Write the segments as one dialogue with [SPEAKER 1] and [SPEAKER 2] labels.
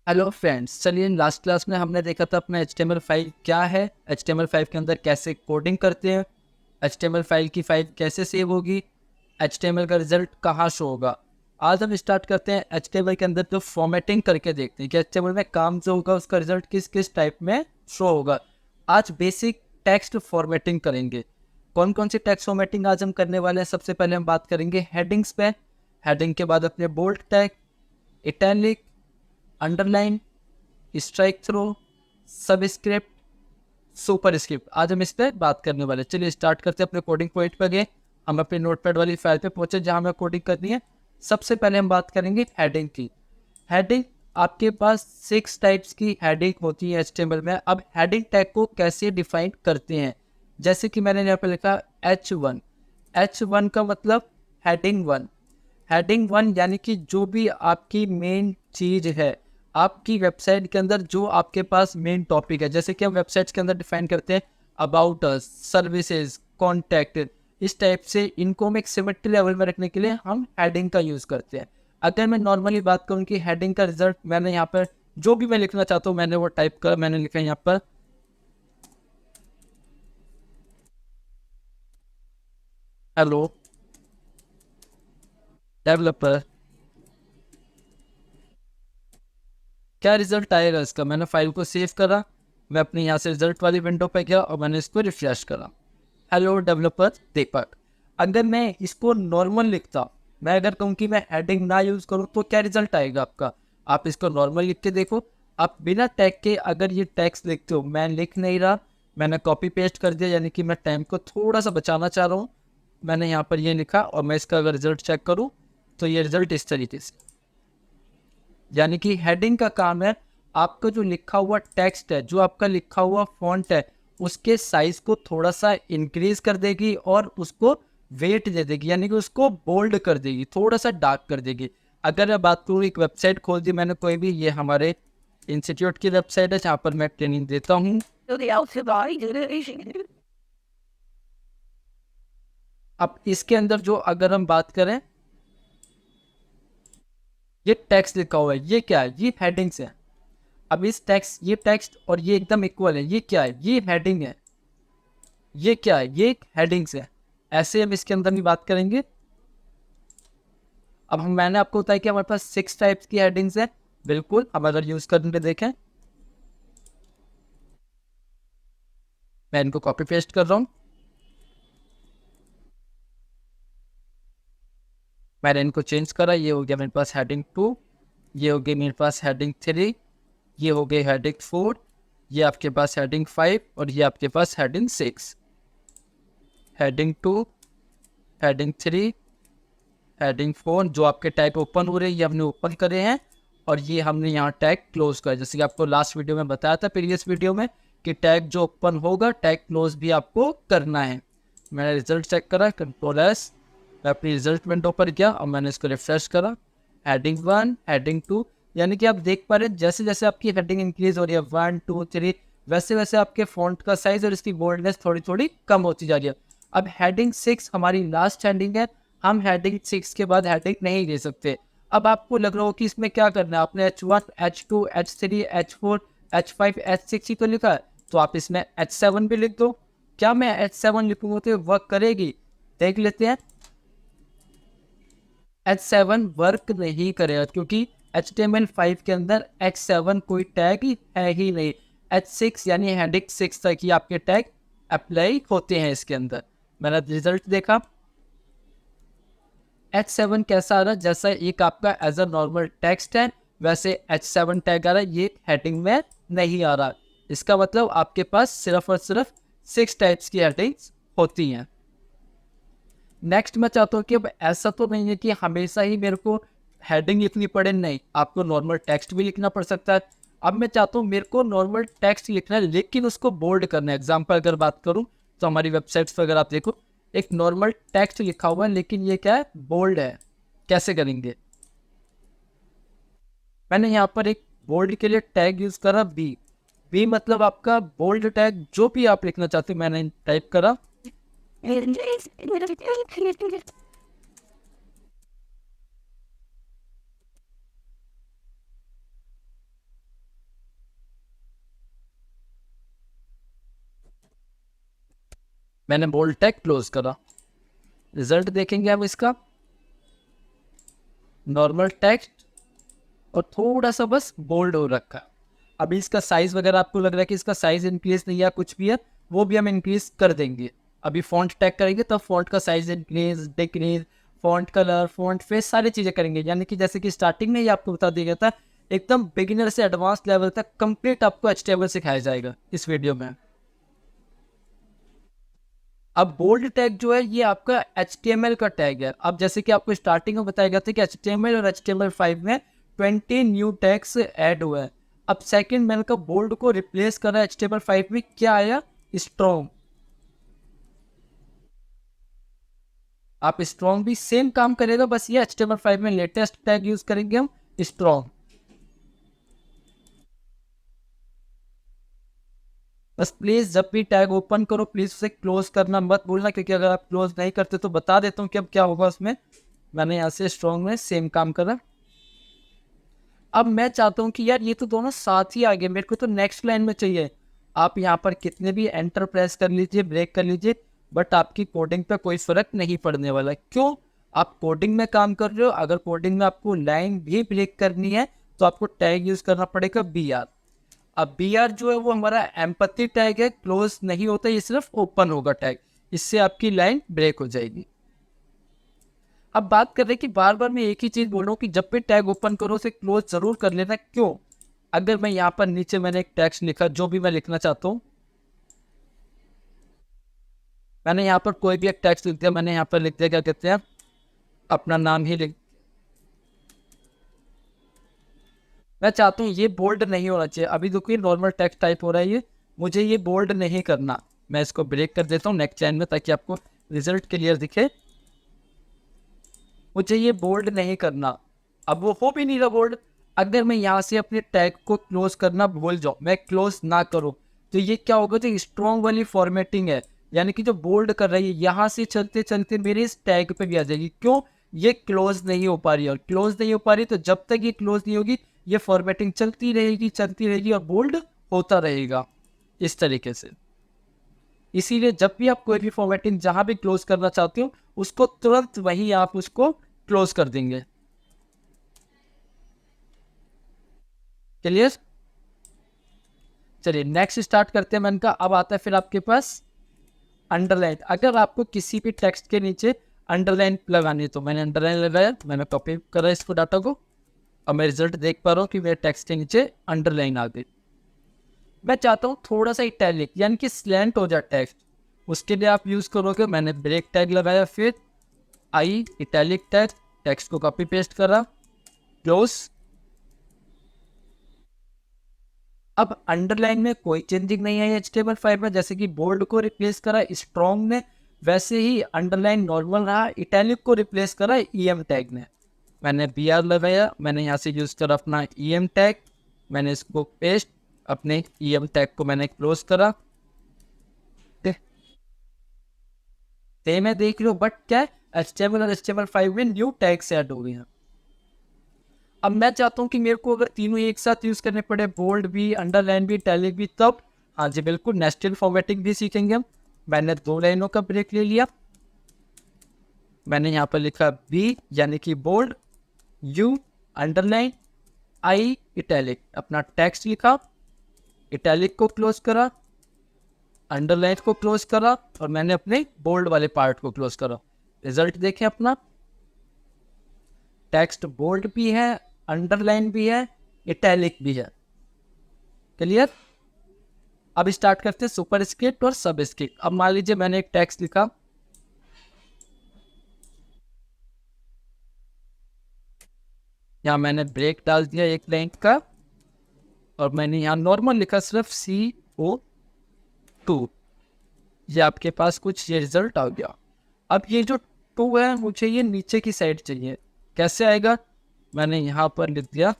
[SPEAKER 1] Hello friends, चलिए last class में हमने देखा था अपना HTML फाइल क्या है, HTML फाइल के अंदर कैसे कोडिंग करते हैं, HTML फाइल की फाइल कैसे सेव होगी, HTML का रिजल्ट कहाँ शो होगा। आज हम स्टार्ट करते हैं HTML के अंदर जो फॉर्मेटिंग करके देखते हैं कि HTML में काम जो होगा उसका रिजल्ट किस किस टाइप में शो होगा। आज बेसिक टेक्स्ट फॉर्मेटिंग करेंगे। कौन कौन सी टेक्स्ट फॉर्मेटिंग आज हम करने वाले हैं? सबसे पहले हम बात करेंगे हेडिंग्स पे। हेडिंग के बाद अपने bold tag, italic, underline, strikethrough, subscript, superscript. आज हम इस पर बात करने वाले। चलिए स्टार्ट करते हैं। अपने कोडिंग पॉइंट पर गए, हम अपने नोटपैड वाली फाइल पे पहुंचे जहां हमें कोडिंग करनी है। सबसे पहले हम बात करेंगे हेडिंग की। हेडिंग, आपके पास 6 टाइप्स की हेडिंग होती है HTML में। अब हेडिंग टैग को कैसे डिफाइन करते हैं, जैसे कि मैंने यहाँ पे लिखा H1। H1 का मतलब हेडिंग 1। हेडिंग 1 यानी कि जो भी आपकी मेन चीज़ है आपकी वेबसाइट के अंदर, जो आपके पास मेन टॉपिक है, जैसे कि हम वेबसाइट्स के अंदर डिफाइन करते हैं अबाउट अस, सर्विसेज, कॉन्टैक्ट। इस टाइप से इनको हम एक सिमेट्री लेवल में रखने के लिए हम हेडिंग का यूज़ करते हैं। अगर मैं नॉर्मली बात करूँ कि हेडिंग का रिजल्ट मैंने यहाँ पर जो भी मैं लिखना चाहता हूँ मैंने वो टाइप कर, मैंने लिखा यहाँ पर हेलो डेवलपर। क्या रिजल्ट आएगा इसका? मैंने फाइल को सेव करा, मैं अपने यहाँ से रिजल्ट वाली विंडो पे गया और मैंने इसको रिफ्रेश करा। हेलो डेवलपर दीपक। अगर मैं इसको नॉर्मल लिखता, मैं अगर कहूँ कि मैं हेडिंग ना यूज़ करूँ तो क्या रिजल्ट आएगा आपका? आप इसको नॉर्मल लिख के देखो। आप बिना टैग के अगर ये टैग्स लिखते हो, मैं लिख नहीं रहा, मैंने कॉपी पेस्ट कर दिया, यानी कि मैं टाइम को थोड़ा सा बचाना चाह रहा हूँ। मैंने यहाँ पर ये लिखा और मैं इसका अगर रिजल्ट चेक करूँ तो ये रिजल्ट इस तरीके से, यानी कि हेडिंग का काम है आपका जो लिखा हुआ टेक्स्ट है, जो आपका लिखा हुआ फॉन्ट है, उसके साइज को थोड़ा सा इंक्रीज कर देगी और उसको वेट दे देगी, यानी कि उसको बोल्ड कर देगी, थोड़ा सा डार्क कर देगी। अगर मैं बात करूँ, एक वेबसाइट खोल दी मैंने कोई भी, ये हमारे इंस्टीट्यूट की वेबसाइट है जहाँ पर मैं ट्रेनिंग देता हूँ। अब इसके अंदर जो अगर हम बात करें, ये टेक्स्ट लिखा हुआ है, ये क्या है? ये हेडिंग्स है। अब इस टेक्स्ट, ये टेक्स्ट और ये एकदम इक्वल है, ये क्या है? ये हेडिंग है। ये क्या है? ये हेडिंग्स है। ऐसे हम इसके अंदर भी बात करेंगे। अब हम, मैंने आपको बताया कि हमारे पास 6 टाइप्स की हेडिंग्स है। बिल्कुल, हम अगर यूज करके देखें, मैं इनको कॉपी पेस्ट कर रहा हूँ, मैंने इनको चेंज करा, ये हो गया मेरे पास हेडिंग 2, ये हो गई मेरे पास हेडिंग 3, ये हो गई हेडिंग 4, ये आपके पास हेडिंग 5 और ये आपके पास हेडिंग 6। हेडिंग 2, हेडिंग 3, हेडिंग 4, जो आपके टैग ओपन हो रहे हैं ये हमने ओपन करे हैं और ये हमने यहाँ टैग क्लोज कर, जैसे कि आपको लास्ट वीडियो में बताया था, प्रीवियस वीडियो में, कि टैग जो ओपन होगा टैग क्लोज भी आपको करना है। मैंने रिजल्ट चेक करा, कंट्रोल S, मैं अपनी रिजल्ट विंडो पर गया और मैंने इसको रिफ्रेश करा। हेडिंग 1, हेडिंग 2, यानी कि आप देख पा रहे हैं जैसे जैसे आपकी हेडिंग इंक्रीज हो रही है 1 2 3, वैसे वैसे आपके फॉन्ट का साइज और इसकी बोल्डनेस थोड़ी थोड़ी कम होती जा रही है। अब हेडिंग 6 हमारी लास्ट हेडिंग है, हम हेडिंग 6 के बाद हेडिंग नहीं दे सकते। अब आपको लग रहा हो कि इसमें क्या करना है, आपने H1 H2 H3 H4 H5 H6 ही तो लिखा है, तो आप इसमें H7 भी लिख दो। क्या मैं H7 लिखूंगा तो वर्क करेगी? देख लेते हैं। H7 वर्क नहीं करेगा क्योंकि HTML5 के अंदर H7 कोई टैग है ही नहीं। H6 यानी हेडिंग 6 तक ही आपके टैग अप्लाई होते हैं इसके अंदर। मैंने रिजल्ट देखा, H7 कैसा आ रहा है, जैसा एक आपका एज अ नॉर्मल टेक्स्ट है वैसे H7 टैग आ रहा है, ये हेडिंग में नहीं आ रहा। इसका मतलब आपके पास सिर्फ और सिर्फ 6 टाइप्स की हेडिंग्स होती हैं। नेक्स्ट मैं चाहता हूँ कि अब ऐसा तो नहीं है कि हमेशा ही मेरे को हेडिंग लिखनी पड़े, नहीं, आपको नॉर्मल टेक्स्ट भी लिखना पड़ सकता है। अब मैं चाहता हूँ मेरे को नॉर्मल टेक्स्ट लिखना है लेकिन उसको बोल्ड करना है। एग्जाम्पल अगर बात करूँ तो हमारी वेबसाइट्स पर अगर आप देखो, एक नॉर्मल टेक्स्ट लिखा हुआ है लेकिन ये क्या है? बोल्ड है। कैसे करेंगे? मैंने यहाँ पर एक बोल्ड के लिए टैग यूज करा बी। बी मतलब आपका बोल्ड टैग, जो भी आप लिखना चाहते हो मैंने टाइप करा। मैंने बोल्ड टैग क्लोज करा, रिजल्ट देखेंगे अब इसका, नॉर्मल टेक्स्ट और थोड़ा सा बस बोल्ड हो रखा है। अभी इसका साइज वगैरह आपको लग रहा है कि इसका साइज इंक्रीज नहीं है, कुछ भी है वो भी हम इंक्रीज कर देंगे। अभी फॉन्ट टैग करेंगे तब फॉन्ट का size increase decrease, font colour, font face, सारी चीजें करेंगे। यानी कि जैसे कि स्टार्टिंग में ही आपको बता दिया गया था, एकदम बिगिनर से एडवांस लेवल तक कंप्लीट आपको HTML सिखाया जाएगा इस वीडियो में। अब बोल्ड टैग जो है ये आपका HTML का टैग है। अब जैसे कि आपको स्टार्टिंग में बताया गया था कि HTML और HTML5 में 20 न्यू टैग्स ऐड हुए हैं। अब सेकंड मैंने का बोल्ड को रिप्लेस करा HTML5 में, क्या आया, स्ट्रॉन्ग। आप स्ट्रॉन्ग भी सेम काम करेगा, बस ये HTML5 में लेटेस्ट टैग यूज करेंगे हम, स्ट्रॉन्ग। बस प्लीज जब भी टैग ओपन करो प्लीज उसे क्लोज करना मत भूलना, क्योंकि अगर आप क्लोज नहीं करते तो बता देता हूँ कि अब क्या होगा उसमें। मैंने यहाँ से स्ट्रॉन्ग में सेम काम करा। अब मैं चाहता हूँ कि यार ये तो दोनों साथ ही आ गए, मेरे को तो नेक्स्ट लाइन में चाहिए। आप यहाँ पर कितने भी एंटर प्रेस कर लीजिए, ब्रेक कर लीजिए, बट आपकी कोडिंग पे कोई फर्क नहीं पड़ने वाला। क्यों? आप कोडिंग में काम कर रहे हो, अगर कोडिंग में आपको लाइन भी ब्रेक करनी है तो आपको टैग यूज करना पड़ेगा BR। अब BR जो है वो हमारा एम्पैथी टैग है, क्लोज नहीं होता, ये सिर्फ ओपन होगा टैग, इससे आपकी लाइन ब्रेक हो जाएगी। अब बात कर रहे हैं कि बार बार मैं एक ही चीज बोल रहा हूँ कि जब भी टैग ओपन करो उसे क्लोज जरूर कर लेना। क्यों? अगर मैं यहाँ पर नीचे मैंने एक टेक्स्ट लिखा, जो भी मैं लिखना चाहता हूँ, मैंने यहाँ पर कोई भी एक टेक्स्ट लिख दिया, मैंने यहाँ पर लिख दिया, क्या कहते हैं, अपना नाम ही लिख, मैं चाहता हूँ ये बोल्ड नहीं होना चाहिए। अभी देखो ये नॉर्मल टेक्स्ट टाइप हो रहा है, ये मुझे ये बोल्ड नहीं करना। मैं इसको ब्रेक कर देता हूँ नेक्स्ट लाइन में ताकि आपको रिजल्ट क्लियर दिखे। मुझे ये बोल्ड नहीं करना, अब वो हो भी नहीं रहा बोल्ड। अगर मैं यहाँ से अपने टैग को क्लोज करना भूल जाऊँ, मैं क्लोज ना करूँ, तो ये क्या होगा, तो स्ट्रॉन्ग वाली फॉर्मेटिंग है, यानी कि जो बोल्ड कर रही है यहाँ से चलते चलते मेरे इस टैग पे भी आ जाएगी। क्यों? ये क्लोज नहीं हो पा रही है, और क्लोज नहीं हो पा रही तो जब तक ये क्लोज नहीं होगी ये फॉर्मेटिंग चलती रहेगी और बोल्ड होता रहेगा इस तरीके से। इसीलिए जब भी आप कोई भी फॉर्मेटिंग जहां भी क्लोज करना चाहते हो उसको तुरंत वही आप उसको क्लोज कर देंगे। क्लियर? चलिए नेक्स्ट स्टार्ट करते हैं। मैंने कहा अब आता है फिर आपके पास अंडरलाइन। अगर आपको किसी भी टेक्स्ट के नीचे अंडरलाइन लगानी है तो मैंने अंडरलाइन लगाया, मैंने कॉपी करा इसको डाटा को, और मैं रिजल्ट देख पा रहा हूँ कि मेरे टेक्स्ट के नीचे अंडरलाइन आ गई। मैं चाहता हूँ थोड़ा सा इटैलिक यानी कि स्लैंट हो जाए टेक्स्ट, उसके लिए आप यूज करोगे, मैंने ब्रेक टैग लगाया, फिर आई इटैलिक टैग, टेक्स्ट को कॉपी पेस्ट करा, क्लोज। अब अंडरलाइन में कोई चेंजिंग नहीं आई HTML5 में, जैसे कि बोल्ड को रिप्लेस करा स्ट्रॉन्ग ने, वैसे ही अंडरलाइन नॉर्मल रहा, इटैलिक को रिप्लेस करा EM टैग ने। मैंने BR लगाया, मैंने यहाँ से यूज करा अपना EM टैग, मैंने इसको पेस्ट, अपने EM टैग को मैंने क्लोज करा। सेम है देख लो, बट क्या है, HTML और HTML5 में न्यू टैग्स ऐड हो गए हैं। अब मैं चाहता हूँ कि मेरे को अगर तीनों एक साथ यूज करने पड़े, बोल्ड भी, अंडरलाइन भी, इटैलिक भी, तब हाँ जी बिल्कुल नेस्टेड फॉर्मेटिंग भी सीखेंगे हम। मैंने 2 लाइनों का ब्रेक ले लिया, मैंने यहाँ पर लिखा B यानी कि bold, U underline, I italic, अपना टेक्स्ट लिखा, इटैलिक को क्लोज करा, अंडरलाइन को क्लोज करा, और मैंने अपने बोल्ड वाले पार्ट को क्लोज करा। रिजल्ट देखें अपना, टेक्स्ट बोल्ड भी है, अंडरलाइन भी है, इटैलिक भी है। क्लियर? अब स्टार्ट करते हैं सुपर स्क्रिप्ट और सब स्क्रिप्ट। अब मान लीजिए मैंने एक टेक्स्ट लिखा, यहाँ मैंने ब्रेक डाल दिया एक लाइन का, और मैंने यहाँ नॉर्मल लिखा सिर्फ CO2। ये आपके पास कुछ ये रिजल्ट आ गया। अब ये जो 2 है मुझे ये नीचे की साइड चाहिए, कैसे आएगा? मैंने यहाँ पर लिख दिया,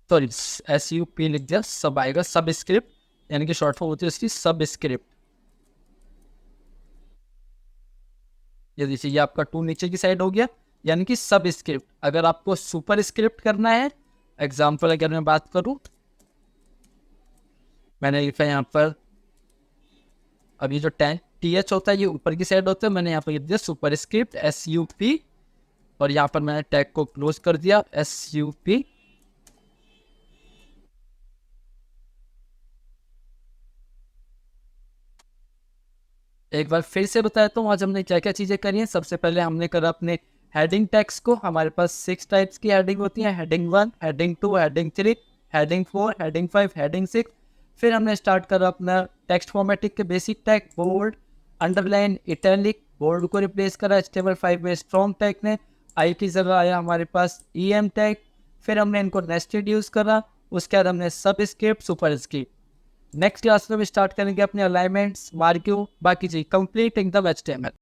[SPEAKER 1] सॉरी SUP लिख दिया, सब आएगा, सब स्क्रिप्ट, यानी कि शॉर्ट फॉर्म होती है उसकी सब स्क्रिप्ट। ये देखिए ये आपका 2 नीचे की साइड हो गया, यानी कि सब स्क्रिप्ट। अगर आपको सुपर स्क्रिप्ट करना है, एग्जाम्पल अगर मैं बात करूं, मैंने लिखा है यहाँ पर, अब ये जो TH होता है ये ऊपर की साइड होता है, मैंने यहाँ पर लिख दिया सुपर स्क्रिप्ट SUP, और यहाँ पर मैंने टैग को क्लोज कर दिया SUP। एक बार फिर से बताया तो आज हमने क्या क्या चीज़ें करी हैं। सबसे पहले हमने करा अपने हेडिंग टैग्स को। हमारे पास 6 टाइप्स की हेडिंग होती है, heading 1, heading 2, heading 3, heading 4, heading 5, heading 6। फिर हमने स्टार्ट करा अपना टेक्स्ट फॉर्मेटिंग के basic tag, bold, underline, italic. Bold को रिप्लेस करा HTML5 में स्ट्रॉन्ग टैग ने। आई की जगह आया हमारे पास EM टैग। फिर हमने इनको नेस्टेड यूज़ करा। उसके बाद हमने सब script, super script. Next class में भी स्टार्ट करेंगे अपने अलाइनमेंट्स, मार्क्यू, बाकी चीज कंप्लीट एकदम HTML।